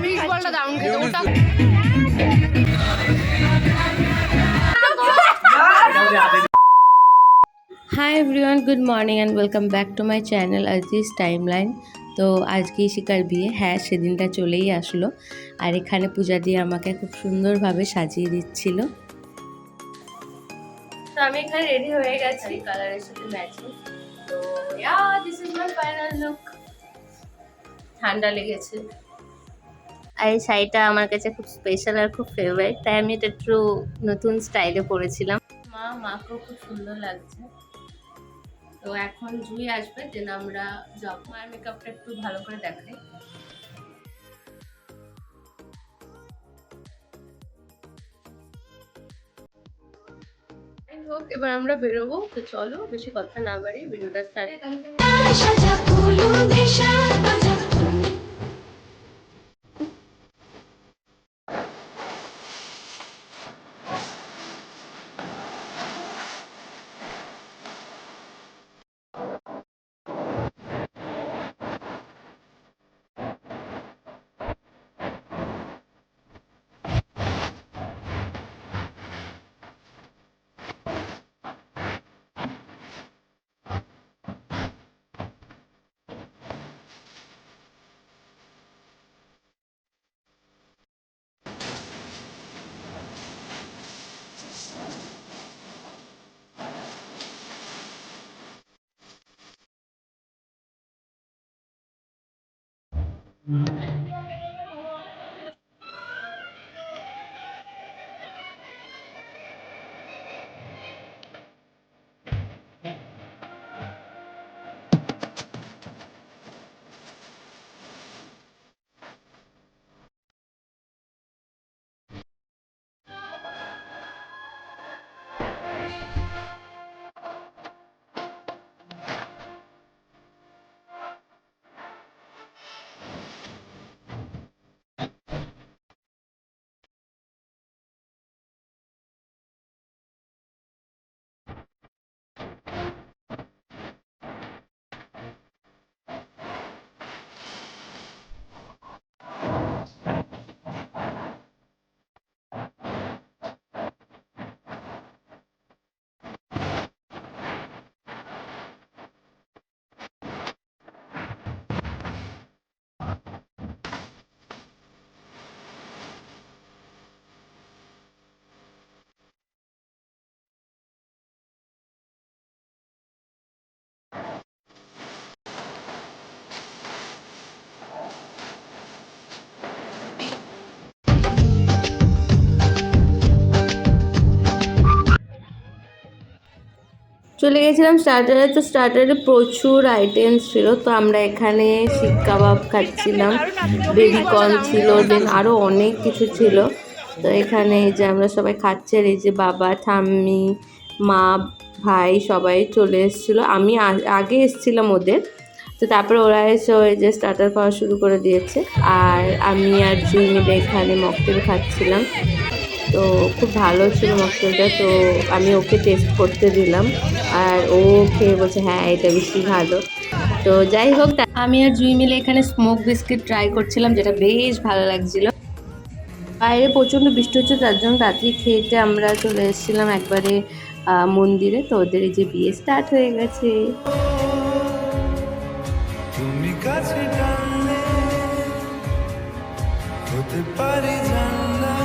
Fish বলটা দারুণ খেতে ওটা hi everyone, good morning and welcome back to my channel Aziz timeline. তো আজকে ইশিকার বিয়ে, হ্যাঁ সেদিনটা চলেই আসলো। আর এখানে পূজা দিয়ে আমাকে খুব সুন্দরভাবে সাজিয়ে দিচ্ছিল। তো আমি এখানে রেডি হয়ে গেছি কালারের সাথে ম্যাচিং। তো this is my final look. ঠান্ডা লেগেছে আর এই শাড়িটা আমার কাছে খুব স্পেশাল আর খুব ফেভারিট, তাই আমি এটা একটু নতুন স্টাইলে পরেছিলাম। মাকেও খুব সুন্দর লাগছে। তো এখন জুই আসবে, দেন আমরা যাব। মায়ের মেকআপটা একটু ভালো করে দেখাই। হোক, এবার আমরা বেরোবো। তো চলো বেশি কথা না বাড়ি, ভিডিওটা স্টার্ট। চলে গেছিলাম স্টার্টারে। তো স্টার্টারে প্রচুর আইটেমস ছিল। তো আমরা এখানে শিক কাবাব খাচ্ছিলাম, বেবি কর্ন ছিল, দেন আরও অনেক কিছু ছিল। তো এখানে এই যে আমরা সবাই খাচ্ছি, আর এই যে বাবা, ঠাম্মি, মা, ভাই সবাই চলে এসেছিলো। আমি আগে এসেছিলাম ওদের। তো তারপরে ওরা এসে ওই যে স্টার্টার খাওয়া শুরু করে দিয়েছে। আর আমি আর জুই মিলে এখানে মকটেল খাচ্ছিলাম। তো খুব ভালো ছিল মকটেলটা। তো আমি ওকে টেস্ট করতে দিলাম, আর ও খেয়ে বলছে হ্যাঁ এটা বেশি ভালো। তো যাই হোক, আমি আর জুই মিলে এখানে স্মোক বিস্কিট ট্রাই করছিলাম, যেটা বেশ ভালো লাগছিল। বাইরে প্রচণ্ড বৃষ্টি হচ্ছে, তার জন্য রাত্রি খেতে আমরা চলে এসেছিলাম একবারে মন্দিরে। তো ওদের এই যে বিয়ে স্টার্ট হয়ে গেছে। তুমি কাছে টানলে হতে পারি জানলা,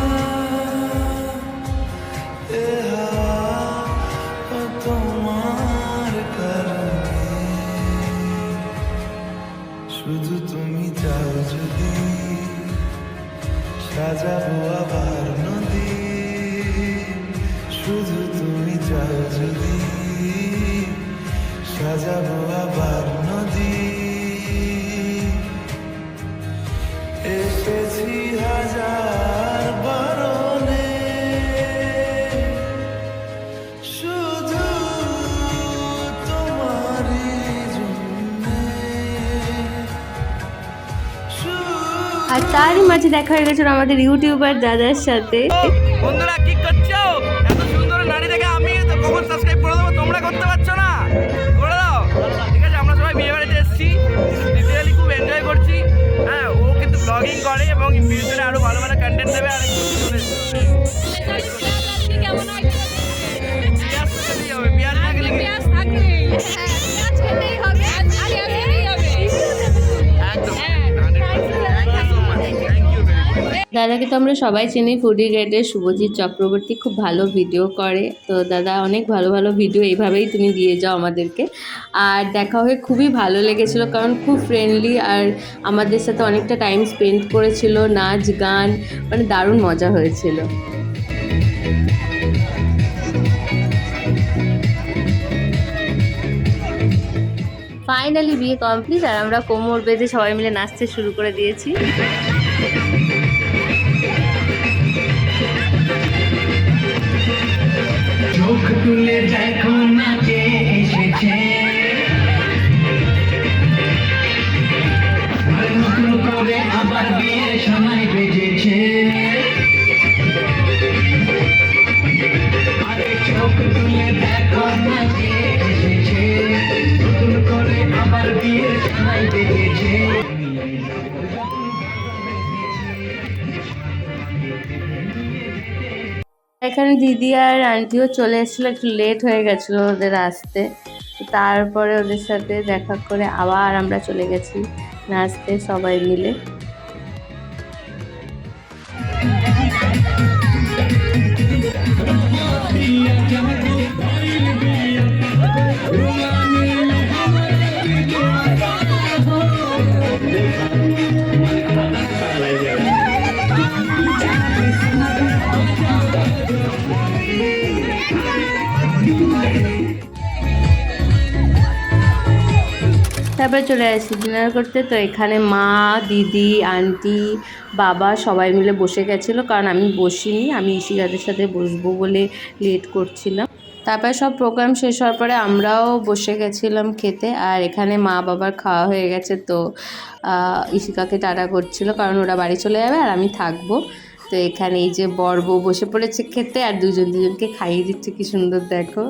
এ হাওয়া তোমার কারণে, শুধু তুমি যাও যদি সাজাবো আবার নদী, শুধু তুমি যাও যদি সাজাবো আবার নদী। এসেছি হাজার বারণে, শুধু তোমারই জন্যে, আর তারই মাঝে দেখা হয়ে গেছিল আমাদের ইউটিউবার দাদার সাথে। বন্ধুরা কি করছো? এত সুন্দর নারী দেখে আমি কখন সাবস্ক্রাইব করে দেবো, তোমরা করতে পারছো না? করে দাও, ঠিক আছে? আমরা সবাই বিয়ে বাড়িতে এসেছি, ডিটেইলি খুব এনজয় করছি। হ্যাঁ, ও কিন্তু ব্লগিং করে এবং ফিউচারে আরো ভালো ভালো কন্টেন্ট দেবে। আর চলে এসো। কেমন হয় পেঁয়াজ তো খেতেই হবে, পেঁয়াজ না খেলে কি? পেঁয়াজ থাকলেই পেঁয়াজ খেতেই হবে, পেঁয়াজ খেতেই হবে। একদম 100%. Thank you so much. Thank you very much. দাদাকে তো আমরা সবাই চিনি, ফুডি গ্রেডের শুভজিৎ চক্রবর্তী, খুব ভালো ভিডিও করে। তো দাদা অনেক ভালো ভালো ভিডিও এইভাবেই তুমি দিয়ে যাও আমাদেরকে। আর দেখা হয়ে খুবই ভালো লেগেছিলো, কারণ খুব ফ্রেন্ডলি আর আমাদের সাথে অনেকটা টাইম স্পেন্ড করেছিল, নাচ গান, মানে দারুণ মজা হয়েছিল। ফাইনালি বিয়ে কমপ্লিট আর আমরা কোমর বেঁধে সবাই মিলে নাচতে শুরু করে দিয়েছি। চোখ তুলে দেখো নাচে এসেছে, আর নতুন করে আবার বিয়ের সময় বেজেছে। আরে চোখ তুলে দেখো নাচে এসেছে, নতুন করে আবার বিয়ের সময় বেজেছে। এখানে দিদি আর আন্টিও চলে এসেছিলো, একটু লেট হয়ে গেছিলো ওদের আসতে। তো তারপরে ওদের সাথে দেখা করে আবার আমরা চলে গেছি নাচতে সবাই মিলে। তারপরে চলে আসি ডিনার করতে। তো এখানে মা, দিদি, আন্টি, বাবা সবাই মিলে বসে গেছিলো, কারণ আমি বসিনি, আমি ইশিকাদের সাথে বসবো বলে লেট করছিলাম। তারপরে সব প্রোগ্রাম শেষ হওয়ার পরে আমরাও বসে গেছিলাম খেতে। আর এখানে মা বাবার খাওয়া হয়ে গেছে, তো ইশিকাকে টাটা করছিল, কারণ ওরা বাড়ি চলে যাবে আর আমি থাকবো। তো এখানে এই যে বর বউ বসে পড়েছে খেতে, আর দুজনকে খাইয়ে দিচ্ছে, কি সুন্দর দেখো।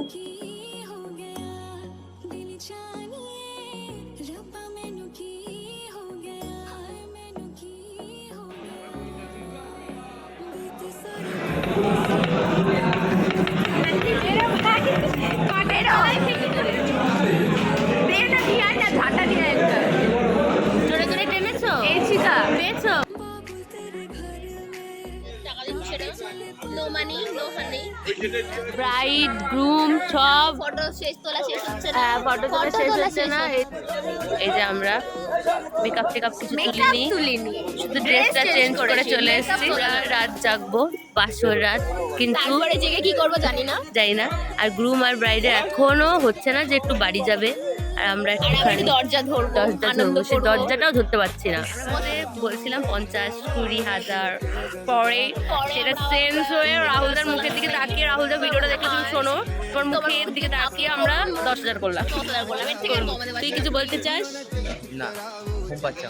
ব্রাইড গ্রুম সব ফটো শেষ তোলা শেষ হচ্ছে না, হ্যাঁ, ফটো তোলা শেষ হচ্ছে না। এই যে আমরা মেকআপ টেকআপ কিছু তুলিনি, শুধু ড্রেসটা চেঞ্জ করে চলে এসেছি। রাত জাগবো, বাসর রাত, কিন্তু তারপরে জেগে কি করব জানি না। আর গ্রুম আর ব্রাইডের এখনো হচ্ছে না যে একটু বাড়ি যাবে, আর আমরা একটু দরজা ধরবো, সেই দরজাটাও ধরতে পারছি না। আমাদের বলছিলাম 50-20 হাজার, পরে সেটা চেঞ্জ হয়ে রাহুলদার মুখের দিকে তাকিয়ে, রাহুলদার ভিডিওটা দেখলে তুমি শোনো, তোর মুখের দিকে তাকিয়ে আমরা 10,000 করলাম। তুই কিছু বলতে চাস? না, খুব বাচ্চা।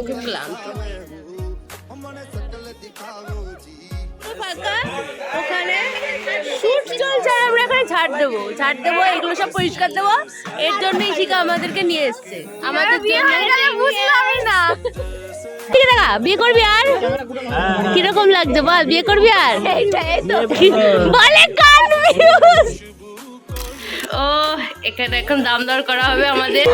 খুব ক্লান্ত। ওখানে শুট চলছে আর আমরা এখানে ঝাড় দেবো, এগুলো সব পরিষ্কার দেবো। এর জন্য ইশিকা আমাদেরকে নিয়ে এসছে, আমাদের বুঝলামই না। ঠিক আছে, বিয়ে করবি আর কিরকম লাগছে বল? বিয়ে করবি আর বলে ও এখানে এখন দাম দর করা হবে আমাদের।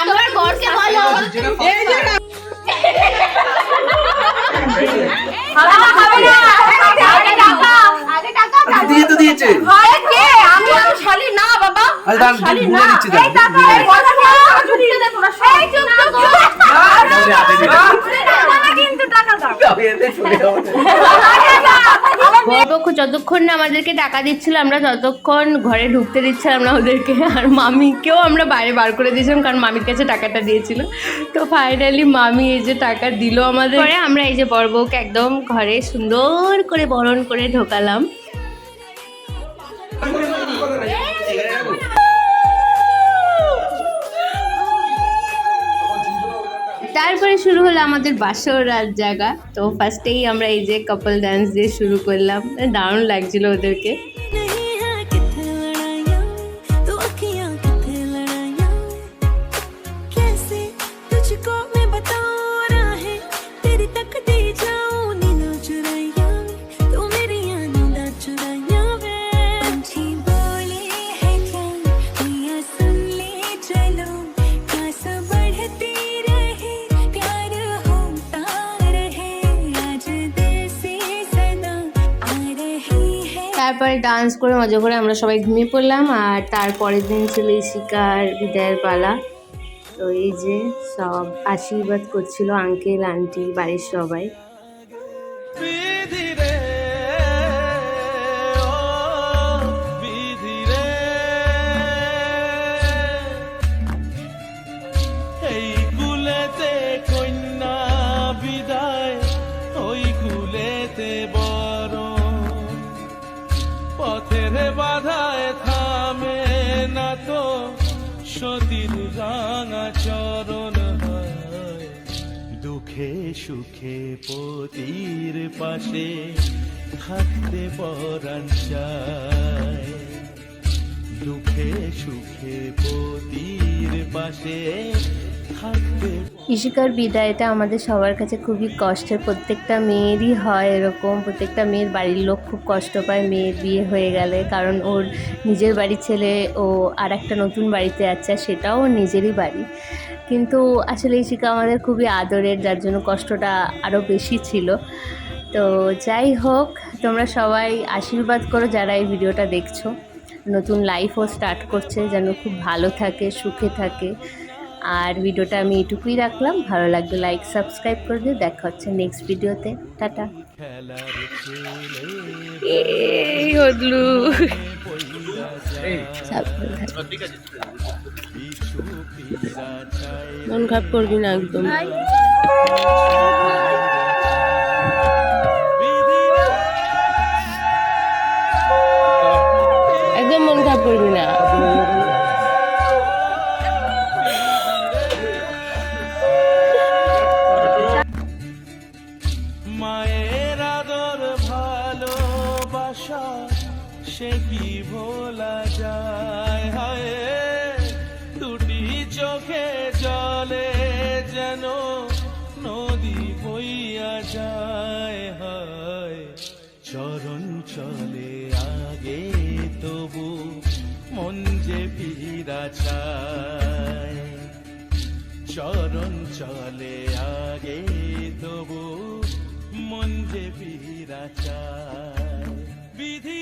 আমার বরকে বলো দিয়ে তো দিয়েছে। আমি শালি না বাবা, আরে দাঁড় বলে দিচ্ছি, বরপক্ষ যতক্ষণ না আমাদেরকে টাকা দিচ্ছিল, আমরা ততক্ষণ ঘরে ঢুকতে দিচ্ছিলাম না ওদেরকে। আর মামিকেও আমরা বাইরে বার করে দিয়েছিলাম, কারণ মামির কাছে টাকাটা দিয়েছিল। তো ফাইনালি মামি এই যে টাকা দিল আমাদের, পরে আমরা এই যে বরবউকে একদম ঘরে সুন্দর করে বরণ করে ঢোকালাম। তারপরে শুরু হলো আমাদের বাসর রাত জাগা। তো ফার্স্টেই আমরা এই যে কাপল ডান্স দিয়ে শুরু করলাম, দারুণ লাগছিল ওদেরকে। कैसे तुझको তারপরে ডান্স করে মজা করে আমরা সবাই ঘুমিয়ে পড়লাম। আর তারপরের দিন ছিল ইশিকার বিদায়ের পালা। তো এই যে সব আশীর্বাদ করছিল আঙ্কেল আন্টি বাড়ির সবাই। বিধি রে ও বিধি রে, এই কুলেতে কন্যা বিদায়, ওই কুলেতে বড় পথের বাধায় থামে না তো সতীর রাঙা চরণ হয়। দুঃখে সুখে পতির পাশে থাকতে পরাণ চায়, দুঃখে সুখে পতির পাশে থাকতে। ইশিকার বিদায়টা আমাদের সবার কাছে খুবই কষ্টের, প্রত্যেকটা মেয়েরই হয় এরকম। প্রত্যেকটা মেয়ের বাড়ির লোক খুব কষ্ট পায় মেয়ের বিয়ে হয়ে গেলে, কারণ ওর নিজের বাড়ির ছেলে ও আর একটা নতুন বাড়িতে আছে, সেটাও ওর নিজেরই বাড়ি। কিন্তু আসলে ইশিকা আমাদের খুবই আদরের, যার জন্য কষ্টটা আরও বেশি ছিল। তো যাই হোক, তোমরা সবাই আশীর্বাদ করো যারা এই ভিডিওটা দেখছো। নতুন লাইফও স্টার্ট করছে, যেন খুব ভালো থাকে, সুখে থাকে। আর ভিডিওটা আমি এটুকুই রাখলাম। ভালো লাগলে লাইক সাবস্ক্রাইব করে দিও। দেখা হচ্ছে নেক্সট ভিডিওতে। টাটা। খেলার ছেলে এই হদলু পিছু ফিরা চায়, মন খারাপ করবি না একদম। একদম মন খারাপ করবি না। মায়ের আদর ভালোবাসা সে কি ভোলা যায়, হায় দুটি চোখে জলে যেন নদী বইয়া যায়, হায় চরণ চলে আগে তবু মন যে ফিরা চায়, চরণ চলে আগে তবু মন যে ফিরা চায়। বিধি